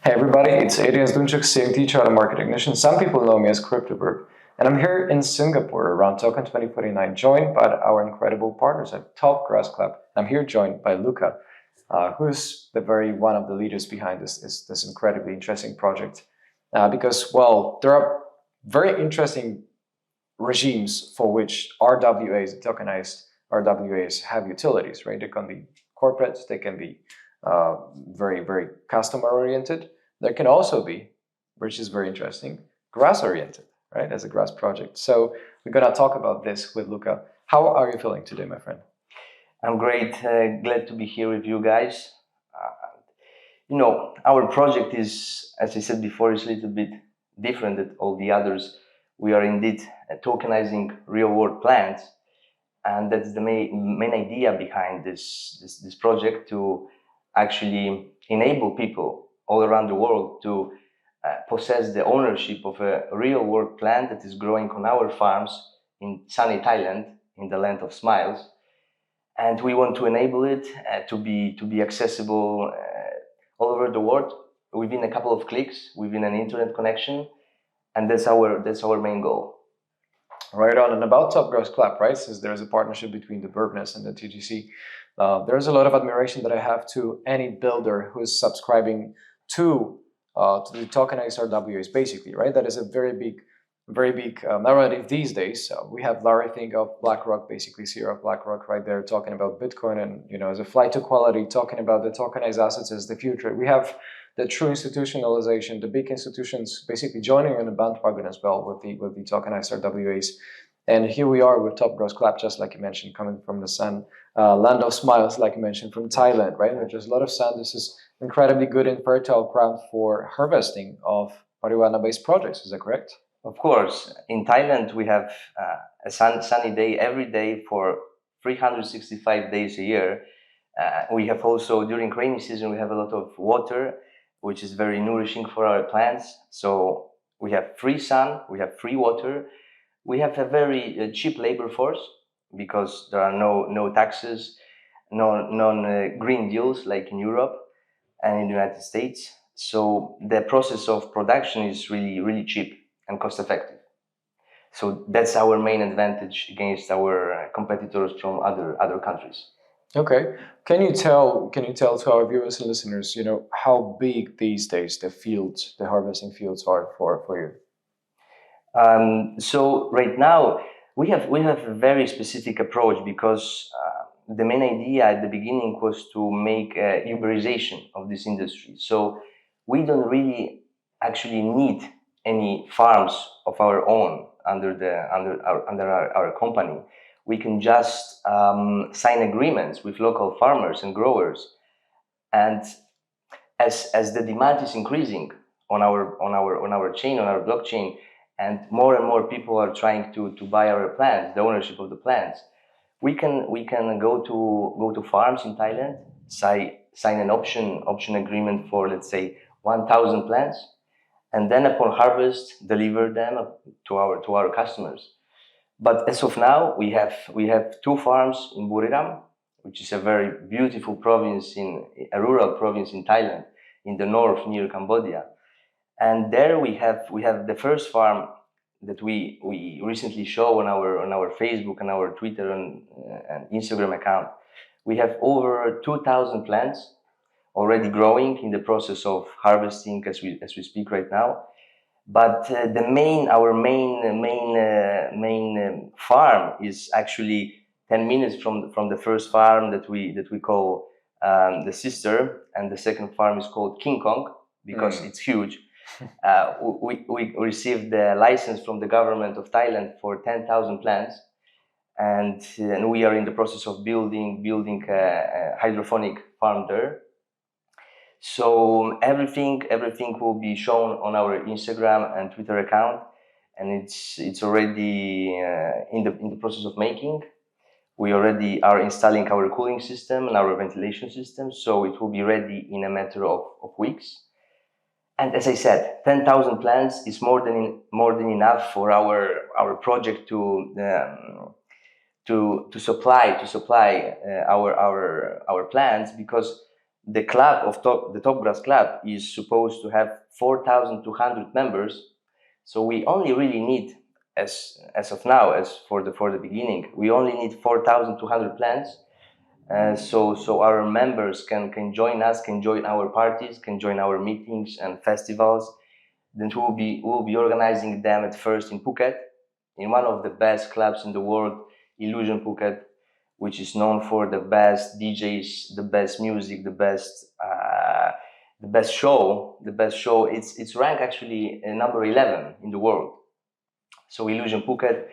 Hey everybody, it's Adrian Dunchuk, CMT Charter Market Ignition. Some people know me as Birb, and I'm here in Singapore around Token 2049, joined by our incredible partners at Top Grass Club. I'm here joined by Luca, who's one of the leaders behind this incredibly interesting project. Because, well, there are very interesting regimes for which RWAs, tokenized RWAs, have utilities, right? They can be corporate, they can be very customer oriented. There can also be, which is very interesting, grass oriented, right? As a grass project. So we're gonna talk about this with Luca. How are you feeling today, my friend? I'm great, glad to be here with you guys. Our project is, as I said before, is a little bit different than all the others. We are indeed tokenizing real-world plants, and that's the main idea behind this project, to actually enable people all around the world to possess the ownership of a real-world plant that is growing on our farms in sunny Thailand, in the land of smiles. And we want to enable it to be accessible all over the world within a couple of clicks, within an internet connection, and that's our main goal. Right on. And about Top Grass Club, right? Since there's a partnership between the Burbness and the TGC, there's a lot of admiration that I have to any builder who is subscribing to the tokenized RWAs, basically, right? That is a very big narrative these days. We have Larry Fink of BlackRock, basically CEO of BlackRock, right there, talking about Bitcoin and as a flight to quality, talking about the tokenized assets as the future. We have the true institutionalization, the big institutions basically joining in the bandwagon as well with the tokenized RWAs. And here we are with Top Grass Club, just like you mentioned, coming from the sun, land of smiles, like you mentioned, from Thailand, right? There's a lot of sun. This is incredibly good and fertile ground for harvesting of marijuana-based projects. Is that correct? Of course, in Thailand we have a sunny day every day for 365 days a year. We have also, during rainy season, we have a lot of water, which is very nourishing for our plants. So we have free sun, we have free water, we have a very cheap labor force, because there are no taxes, no green deals like in Europe and in the United States. So the process of production is really cheap and cost effective. So that's our main advantage against our competitors from other countries. Okay. Can you tell to our viewers and listeners, how big these days the harvesting fields are for you? So right now we have a very specific approach, because the main idea at the beginning was to make a Uberization of this industry. So we don't really actually need any farms of our own under our company. We can just sign agreements with local farmers and growers, and as the demand is increasing on our chain, on our blockchain, and more people are trying to buy our plants, the ownership of the plants, we can go to farms in Thailand, sign an option agreement for, let's say, 1,000 plants, and then upon harvest deliver them to our customers. But as of now, we have two farms in Buriram, which is a very beautiful province, a rural province in Thailand, in the north near Cambodia. And there we have the first farm that we recently show on our Facebook and our Twitter and Instagram account. We have over 2,000 plants already growing, in the process of harvesting as we speak right now. But our main farm is actually 10 minutes from the first farm that we call the sister, and the second farm is called King Kong, because it's huge. We received the license from the government of Thailand for 10,000 plants, and we are in the process of building a hydroponic farm there. So everything will be shown on our Instagram and Twitter account, and it's already in the process of making. We already are installing our cooling system and our ventilation system, so it will be ready in a matter of weeks. And as I said, 10,000 plants is more than enough for our project to supply our plants, because the club the Top Grass Club is supposed to have 4,200 members. So we only really need, as of now, as for the beginning, we only need 4,200 plants. So our members can join us, can join our parties, can join our meetings and festivals. Then we'll be organizing them at first in Phuket, in one of the best clubs in the world, Illusion Phuket, which is known for the best DJs, the best music, the best show. The best show. It's ranked actually number 11 in the world. So Illusion Phuket,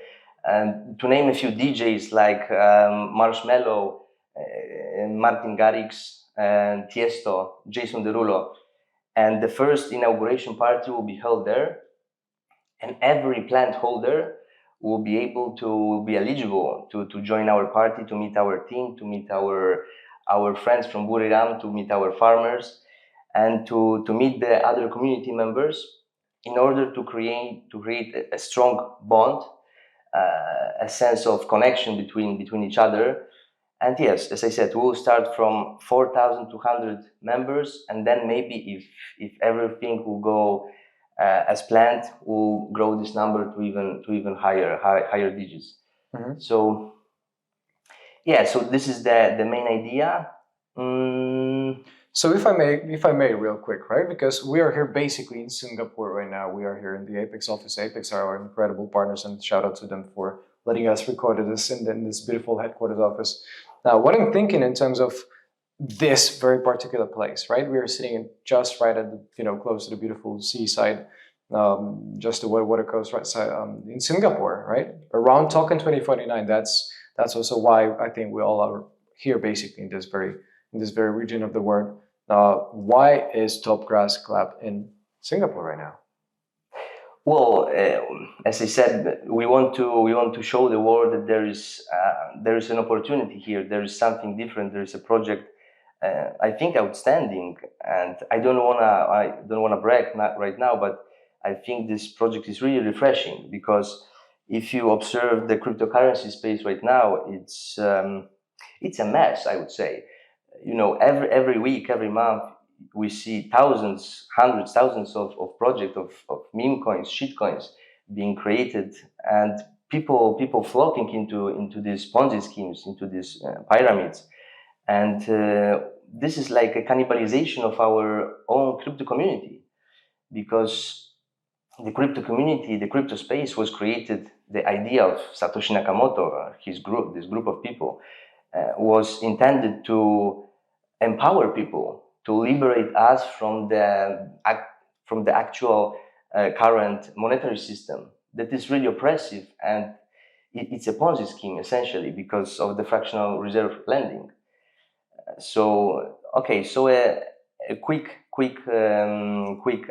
and to name a few DJs like Marshmello, Martin Garrix, and Tiesto, Jason Derulo. And the first inauguration party will be held there, and every plant holder will be eligible to join our party, to meet our team, to meet our friends from Buriram, to meet our farmers, and to meet the other community members, in order to create a strong bond, a sense of connection between each other. And yes, as I said, we'll start from 4,200 members, and then maybe if everything will go as planned, we'll grow this number to even higher digits. Mm-hmm. So yeah, so this is the main idea. So if I may real quick, right? Because we are here basically in Singapore right now. We are here in the Apex office. Apex are our incredible partners, and shout out to them for letting us record this in this beautiful headquarters office. Now, what I'm thinking in terms of this very particular place, right? We are sitting just right at the, close to the beautiful seaside, just the water coast right side in Singapore, right? Around Token 2049. That's also why I think we all are here basically in this very region of the world. Why is Top Grass Club in Singapore right now? Well, as I said, we want to show the world that there is an opportunity here. There is something different. There is a project, I think, outstanding. And I don't wanna brag right now, but I think this project is really refreshing, because if you observe the cryptocurrency space right now, it's a mess, I would say. Every week, every month, we see hundreds, thousands of projects of meme coins, shit coins being created, and people flocking into these Ponzi schemes, into these pyramids, and this is like a cannibalization of our own crypto community, because the crypto community, the crypto space was created. The idea of Satoshi Nakamoto, this group of people, was intended to empower people, to liberate us from the actual current monetary system that is really oppressive, and it's a Ponzi scheme essentially because of the fractional reserve lending. So a quick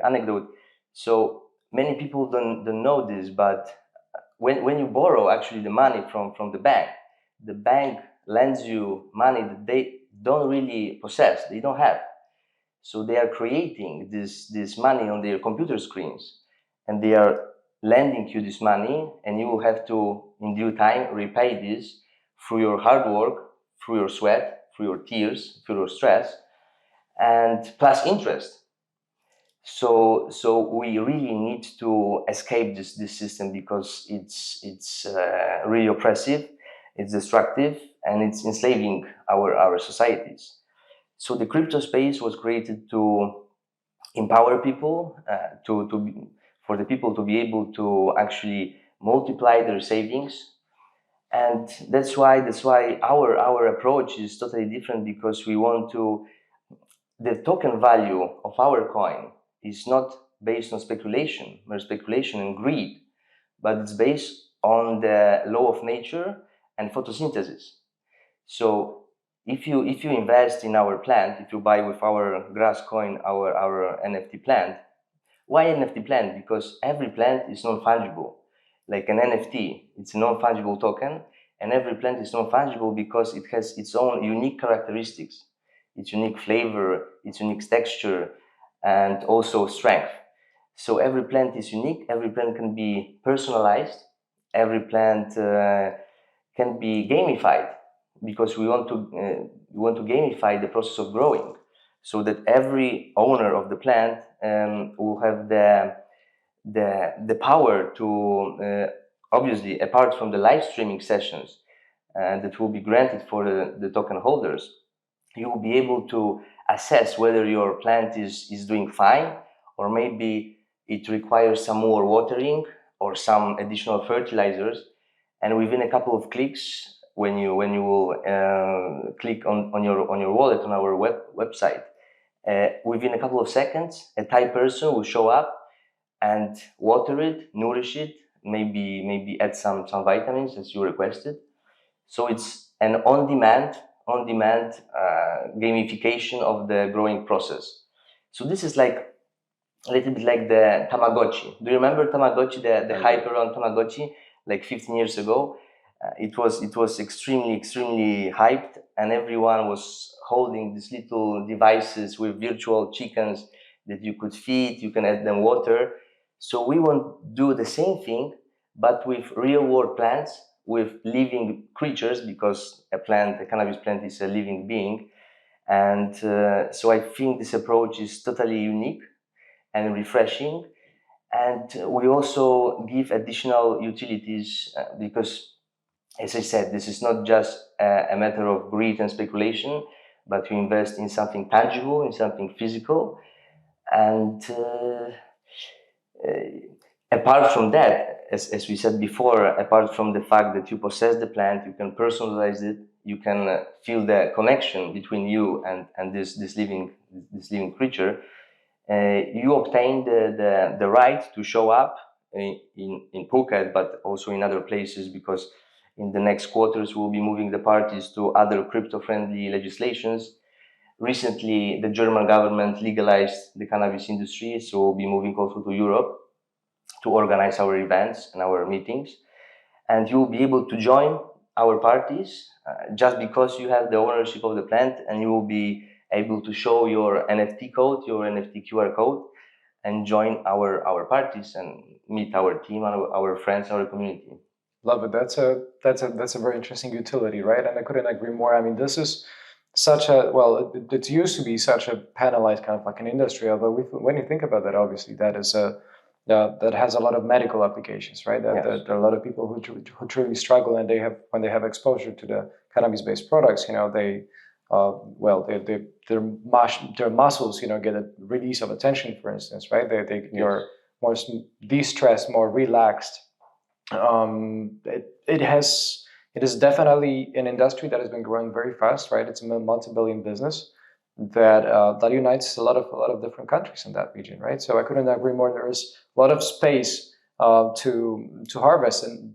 anecdote. So many people don't know this, but when you borrow actually the money from the bank lends you money that they don't really possess, they don't have. So they are creating this money on their computer screens, and they are lending you this money, and you will have to, in due time, repay this through your hard work, through your sweat, through your tears, through your stress, and plus interest. So we really need to escape this system, because it's really oppressive, it's destructive, and it's enslaving our societies. So the crypto space was created to empower people, for the people to be able to actually multiply their savings, and that's why our approach is totally different, because we want to. The token value of our coin is not based on mere speculation and greed, but it's based on the law of nature and photosynthesis. So if you invest in our plant, if you buy with our grass coin, our NFT plant, why NFT plant? Because every plant is non-fungible. Like an NFT, it's a non-fungible token, and every plant is non-fungible because it has its own unique characteristics, its unique flavor, its unique texture, and also strength. So every plant is unique, every plant can be personalized, every plant can be gamified, because we want to gamify the process of growing. so that every owner of the plant will have the power to obviously, apart from the live streaming sessions that will be granted for the token holders, you will be able to assess whether your plant is doing fine, or maybe it requires some more watering or some additional fertilizers. And within a couple of clicks, when you will click on your wallet on our website, within a couple of seconds, a Thai person will show up and water it, nourish it, maybe add some vitamins as you requested. So it's an on-demand gamification of the growing process. So this is like a little bit like the Tamagotchi. Do you remember Tamagotchi? The hype around Tamagotchi, like 15 years ago. It was extremely hyped, and everyone was holding these little devices with virtual chickens that you could feed. You can add them water. So we want to do the same thing, but with real world plants, with living creatures, because a cannabis plant is a living being. And so I think this approach is totally unique and refreshing. And we also give additional utilities because, as I said, this is not just a matter of greed and speculation, but we invest in something tangible, in something physical. And apart from that, as we said before, apart from the fact that you possess the plant, you can personalize it, you can feel the connection between you and this living creature. You obtain the right to show up in Phuket, but also in other places, because in the next quarters we'll be moving the parties to other crypto-friendly legislations. Recently, the German government legalized the cannabis industry, so we'll be moving also to Europe to organize our events and our meetings. And you'll be able to join our parties just because you have the ownership of the plant, and you will be able to show your NFT code, your NFT QR code, and join our parties and meet our team, our friends, our community. Love it. That's a very interesting utility, right? And I couldn't agree more. I mean, this is such a, well, it used to be such a panelized kind of like an industry, although when you think about that, obviously that is that has a lot of medical applications, right? That there are a lot of people who truly struggle, and when they have exposure to the cannabis-based products, they their muscles, get a release of attention, for instance, right? You're more de-stressed, more relaxed. It is definitely an industry that has been growing very fast, right? It's a multi-billion business that unites a lot of different countries in that region, right? So I couldn't agree more. There is a lot of space to harvest, and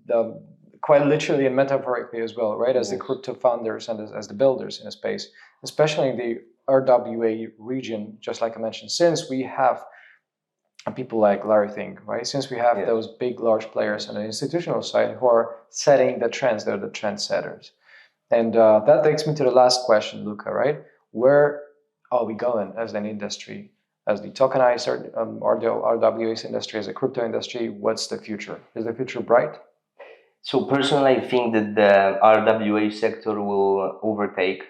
quite literally and metaphorically as well, right? As the crypto founders and as the builders in a space, especially in the RWA region, just like I mentioned, since we have people like Larry Fink, right? Since we have those big, large players on the institutional side who are setting the trends, they're the trendsetters. And that takes me to the last question, Luca, right? Where are we going as an industry, as the tokenized or the RWA's industry, as a crypto industry? What's the future? Is the future bright? So personally, I think that the RWA sector will overtake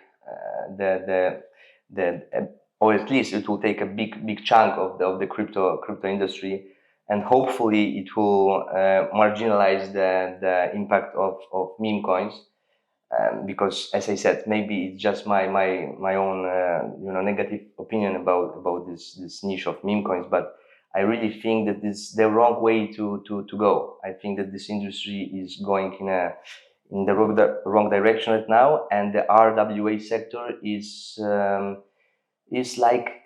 or at least it will take a big chunk of the crypto industry, and hopefully it will marginalize the impact of meme coins. Because, as I said, maybe it's just my own negative opinion about this niche of meme coins, but I really think that this is the wrong way to go. I think that this industry is going in the wrong direction right now, and the RWA sector is like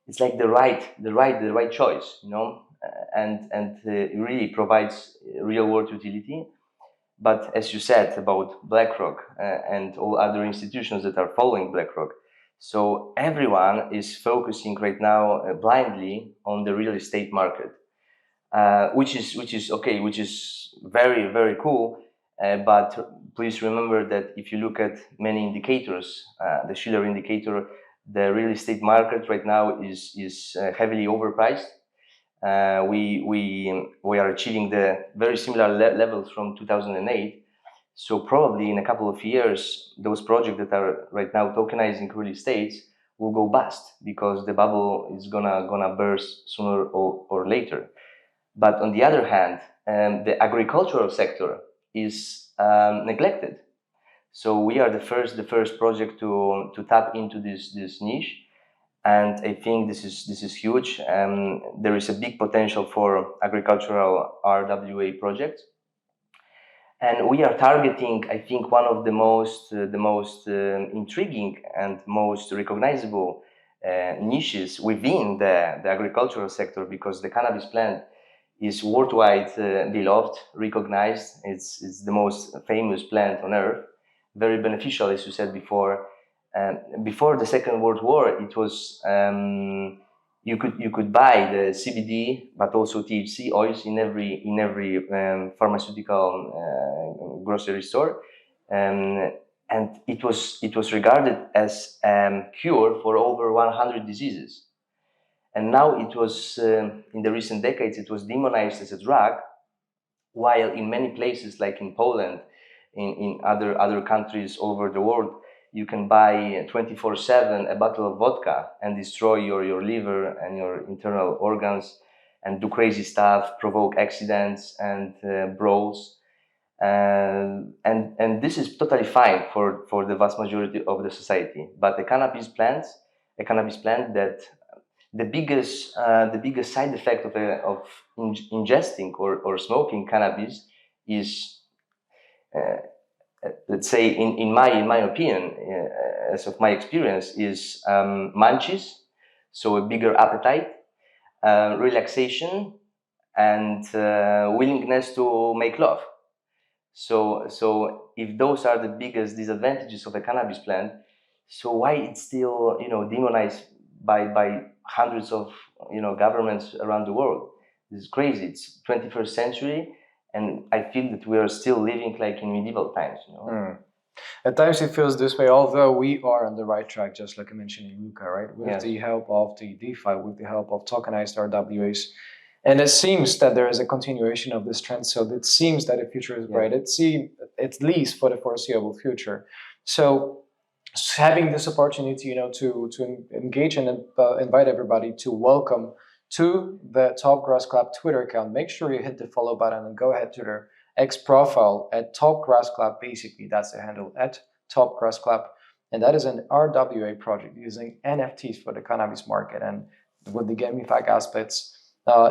it's like the right choice, and it really provides real world utility. But as you said about BlackRock and all other institutions that are following BlackRock, so everyone is focusing right now blindly on the real estate market, which is okay, which is very cool. But please remember that if you look at many indicators, the Schiller indicator, the real estate market right now is heavily overpriced. We are achieving the very similar levels from 2008. So probably in a couple of years, those projects that are right now tokenizing real estates will go bust because the bubble is gonna burst sooner or later. But on the other hand, the agricultural sector is neglected. So we are the first project to tap into this niche, and I think this is huge. There is a big potential for agricultural RWA projects, and we are targeting, I think, one of the most intriguing and most recognizable niches within the agricultural sector, because the cannabis plant is worldwide beloved, recognized. It's the most famous plant on earth, very beneficial, as you said before. Before the Second World War, it was you could buy the CBD, but also THC oils in every pharmaceutical grocery store, and it was regarded as cure for over 100 diseases. And now it was in the recent decades it was demonized as a drug, while in many places, like in Poland, in other countries all over the world, you can buy 24/7 a bottle of vodka and destroy your liver and your internal organs and do crazy stuff, provoke accidents and brawls. And this is totally fine for the vast majority of the society. But a cannabis plant that the biggest side effect of ingesting or smoking cannabis is, let's say, in my opinion, as of my experience, is munchies, so a bigger appetite, relaxation, and willingness to make love. So if those are the biggest disadvantages of a cannabis plant, so why it's still demonized by hundreds of governments around the world? This is crazy. It's 21st century, and I feel that we are still living like in medieval times. At times it feels this way, although we are on the right track, just like I mentioned in Luca, right? With the help of the DeFi, with the help of tokenized RWAs. And it seems that there is a continuation of this trend. So it seems that the future is bright. It seems, at least for the foreseeable future. So having this opportunity, to engage and invite everybody to welcome to the Top Grass Club Twitter account. Make sure you hit the follow button and go ahead to their X profile at Top Grass Club. Basically, that's the handle at Top Grass Club. And that is an RWA project using NFTs for the cannabis market and with the gamified aspects.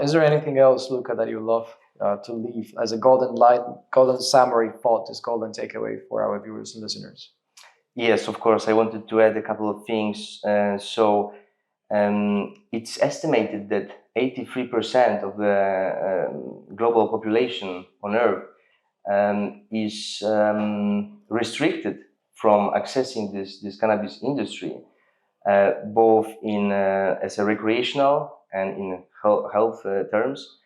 Is there anything else, Luca, that you love to leave as a golden summary thought, this golden takeaway for our viewers and listeners? Yes, of course. I wanted to add a couple of things. It's estimated that 83% of the global population on Earth is restricted from accessing this cannabis industry, both in as a recreational and in health terms.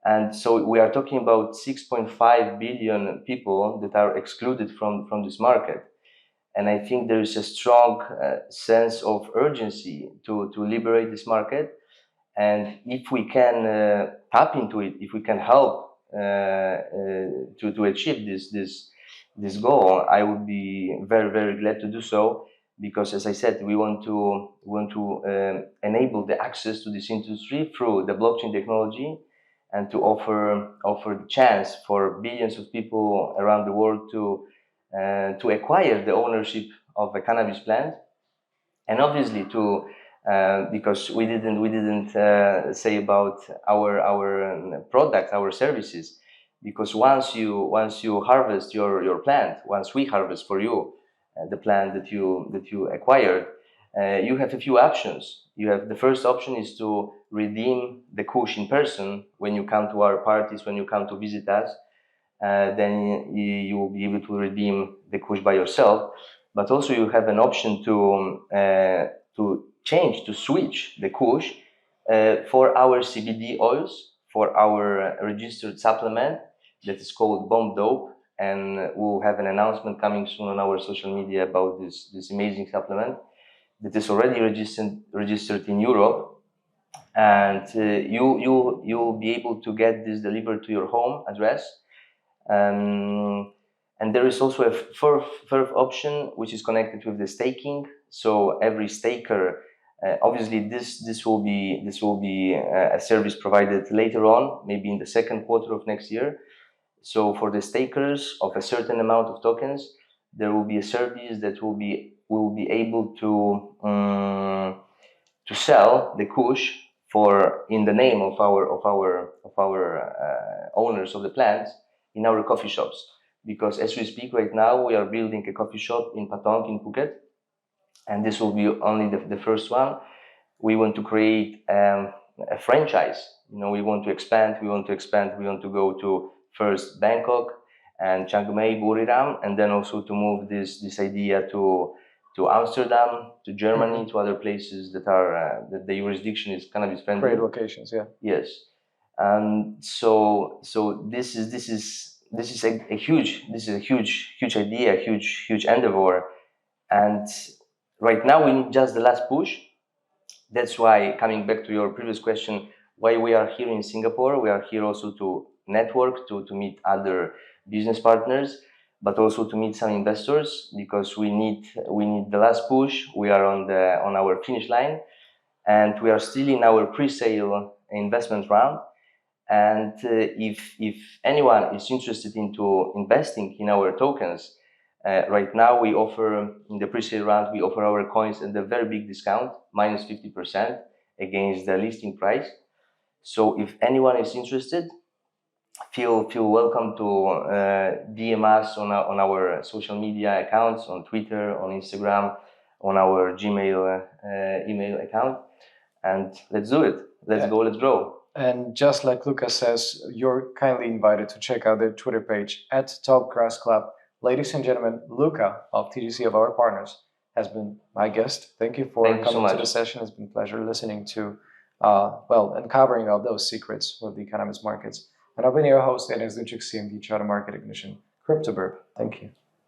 And so we are talking about 6.5 billion people that are excluded from this market. And I think there is a strong sense of urgency to liberate this market. And if we can tap into it, if we can help to achieve this goal, I would be very, very glad to do so. Because, as I said, we want to enable the access to this industry through the blockchain technology, and to offer the chance for billions of people around the world to acquire the ownership of a cannabis plant, and obviously because we didn't say about our products, our services, because once you harvest your plant, once we harvest for you the plant that you acquired, you have a few options. You have the first option is to redeem the kush in person when you come to our parties, when you come to visit us. Then you will be able to redeem the kush by yourself. But also you have an option to switch the kush for our CBD oils, for our registered supplement that is called Bomb Dope, and we'll have an announcement coming soon on our social media about this amazing supplement that is already registered in Europe, and you'll be able to get this delivered to your home address. And there is also a third option which is connected with the staking. So every staker, obviously this will be a service provided later on, maybe in the second quarter of next year. So for the stakers of a certain amount of tokens, there will be a service that will be able to sell the kush for in the name of our owners of the plants in our coffee shops. Because as we speak right now, we are building a coffee shop in Patong in Phuket, and this will be only the first one. We want to create a franchise. We want to expand. We want to go to first Bangkok and Chiang Mai, Buriram, and then also to move this idea to Amsterdam, to Germany, to other places that are that the jurisdiction is cannabis friendly. Great locations, yeah. Yes, and so this is a huge idea, a huge endeavor, and right now we need just the last push. That's why, coming back to your previous question, why we are here in Singapore, we are here also to network, to meet other business partners, but also to meet some investors, because we need the last push. We are on our finish line, and we are still in our pre-sale investment round. And if anyone is interested into investing in our tokens, right now we offer, in the pre-sale round, we offer our coins at a very big discount, minus 50% against the listing price. So if anyone is interested, feel welcome to DM us on our social media accounts, on Twitter, on Instagram, on our Gmail email account, and let's do it. Let's go, let's grow. And just like Lucas says, you're kindly invited to check out their Twitter page at Top Grass Club. Ladies and gentlemen, Luca of TGC, of our partners, has been my guest. Thank you for coming to the session. It's been a pleasure listening to, uncovering all those secrets with the cannabis markets. And I've been your host, Enes Ducik, CMD Charter Market Ignition, Crypto Birb. Thank you.